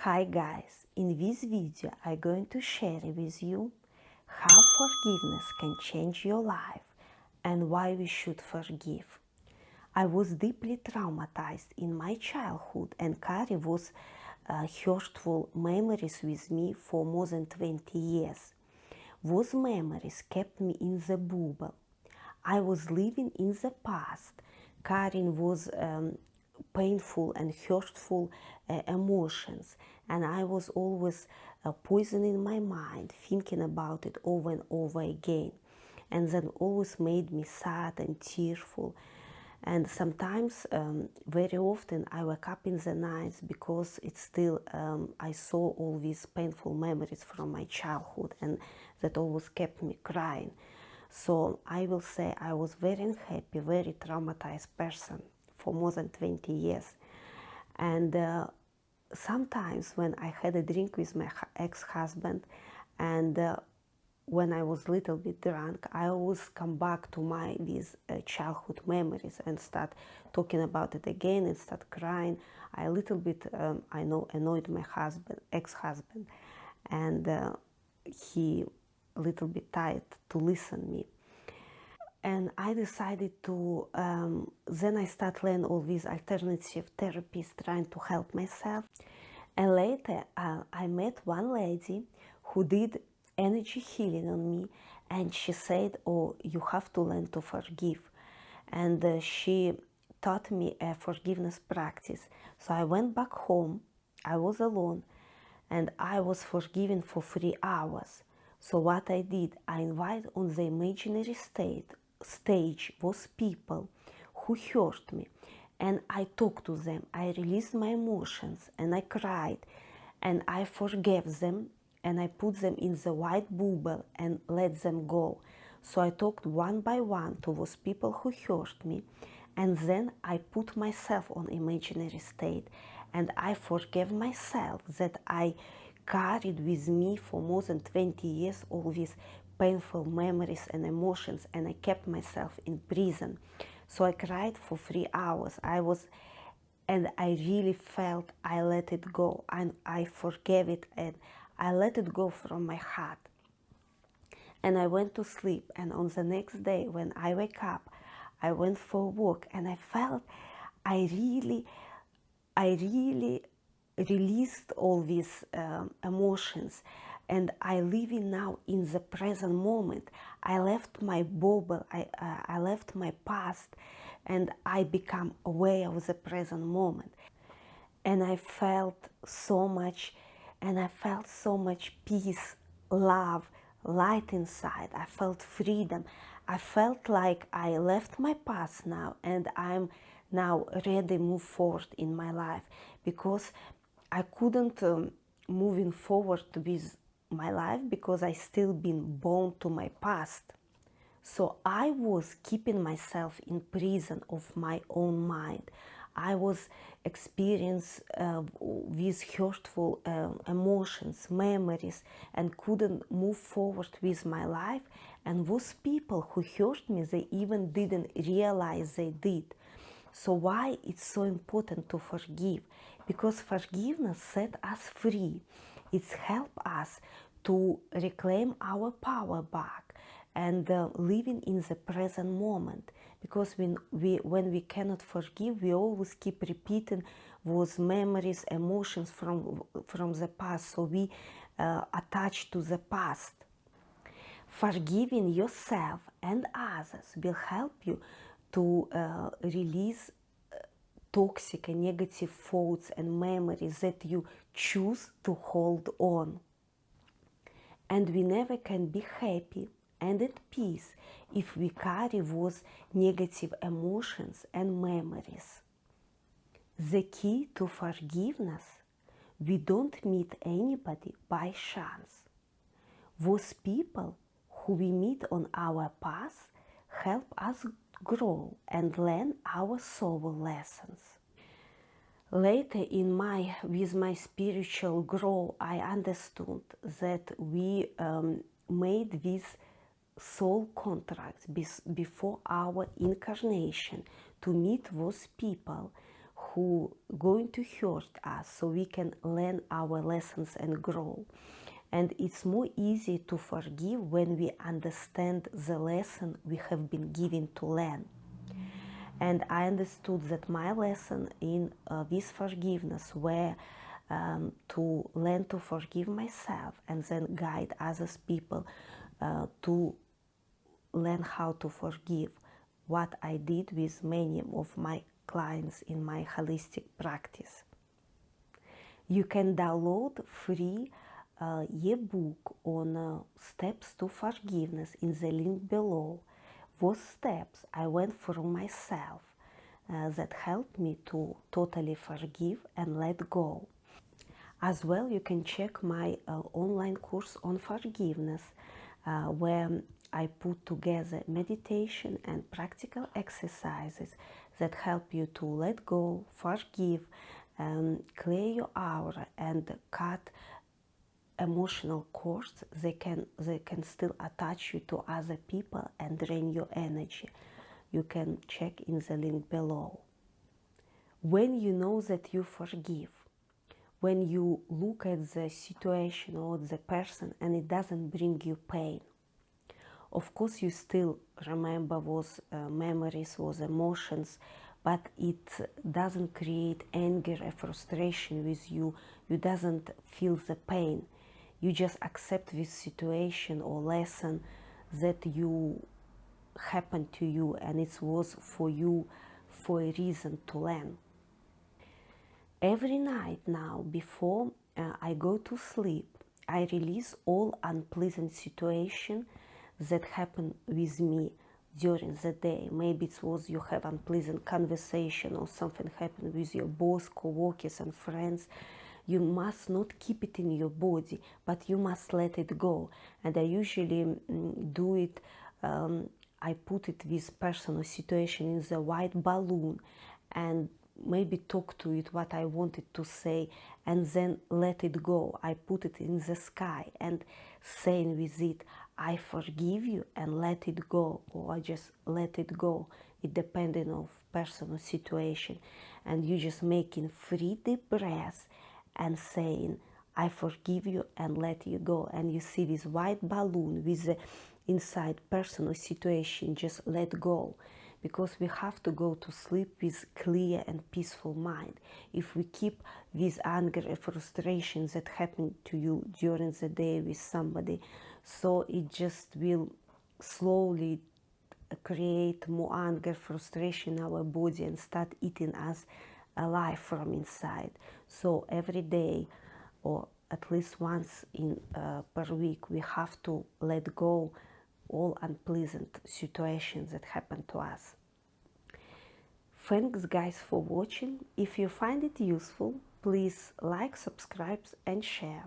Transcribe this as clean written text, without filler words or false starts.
Hi guys, in this video I'm going to share with you how forgiveness can change your life and why we should forgive. I was deeply traumatized in my childhood and carry those hurtful memories with me for more than 20 years. Those memories kept me in the bubble. I was living in the past, carrying those painful and hurtful emotions, and I was always poisoning my mind, thinking about it over and over again, and that always made me sad and tearful. And sometimes, very often, I wake up in the nights because it's still, I saw all these painful memories from my childhood, and that always kept me crying. So I will say I was very unhappy, very traumatized person for more than 20 years. And sometimes when I had a drink with my ex-husband, and when I was a little bit drunk, I always come back to these childhood memories and start talking about it again and start crying. I a little bit, I know, annoyed my ex-husband, and he a little bit tired to listen me. And I decided to, then I start learning all these alternative therapies, trying to help myself. And later I met one lady who did energy healing on me, and she said, oh, you have to learn to forgive. And she taught me a forgiveness practice. So I went back home, I was alone, and I was forgiven for 3 hours. So what I did, I invited on the imaginary stage those people who hurt me, and I talked to them. I released my emotions, and I cried, and I forgave them, and I put them in the white bubble and let them go. So I talked one by one to those people who hurt me, and then I put myself on imaginary state, and I forgave myself that I carried with me for more than 20 years all these painful memories and emotions, and I kept myself in prison. So I cried for 3 hours. And I really felt I let it go, and I forgave it, and I let it go from my heart. And I went to sleep, and on the next day when I wake up, I went for a walk, and I felt I really released all these emotions, and I living now in the present moment. I left my bubble, I left my past, and I become aware of the present moment. And I felt so much, peace, love, light inside. I felt freedom. I felt like I left my past now, and I'm now ready to move forward in my life, because I couldn't moving forward with my life because I still been bound to my past. So I was keeping myself in prison of my own mind. I was experiencing these hurtful emotions, memories, and couldn't move forward with my life. And those people who hurt me, they even didn't realize they did. So why it's so important to forgive? Because forgiveness set us free. It's help us to reclaim our power back and living in the present moment. Because when we cannot forgive, we always keep repeating those memories, emotions from the past. So we attach to the past. Forgiving yourself and others will help you to release toxic and negative thoughts and memories that you choose to hold on. And we never can be happy and at peace if we carry those negative emotions and memories. The key to forgiveness: we don't meet anybody by chance. Those people who we meet on our path help us grow and learn our soul lessons. Later with my spiritual growth, I understood that we made these soul contracts before our incarnation to meet those people who going to hurt us, so we can learn our lessons and grow. And it's more easy to forgive when we understand the lesson we have been given to learn. And I understood that my lesson in this forgiveness were to learn to forgive myself and then guide others people to learn how to forgive, what I did with many of my clients in my holistic practice. You can download free ebook on steps to forgiveness in the link below. Those steps I went through myself that helped me to totally forgive and let go. As well, you can check my online course on forgiveness, where I put together meditation and practical exercises that help you to let go, forgive, clear your aura, and cut emotional cords they can still attach you to other people and drain your energy. You can check in the link below. When you know that you forgive, when you look at the situation or the person and it doesn't bring you pain, of course you still remember those memories, those emotions, but it doesn't create anger or frustration with you. You doesn't feel the pain. You just accept this situation or lesson that you happened to you, and it was for you for a reason to learn. Every night now, before I go to sleep, I release all unpleasant situations that happen with me during the day. Maybe it was you have unpleasant conversation or something happened with your boss, co-workers and friends. You must not keep it in your body, but you must let it go. And I usually do it, I put it with personal situation in the white balloon and maybe talk to it what I wanted to say, and then let it go. I put it in the sky and saying with it, I forgive you, and let it go, or I just let it go. It depending on personal situation. And you just making 3 deep breaths and saying, I forgive you and let you go. And you see this white balloon with the inside personal situation, just let go. Because we have to go to sleep with clear and peaceful mind. If we keep this anger and frustration that happened to you during the day with somebody, so it just will slowly create more anger, frustration in our body and start eating us alive from inside. So every day, or at least once per week, we have to let go all unpleasant situations that happen to us. Thanks guys for watching. If you find it useful, please like, subscribe and share.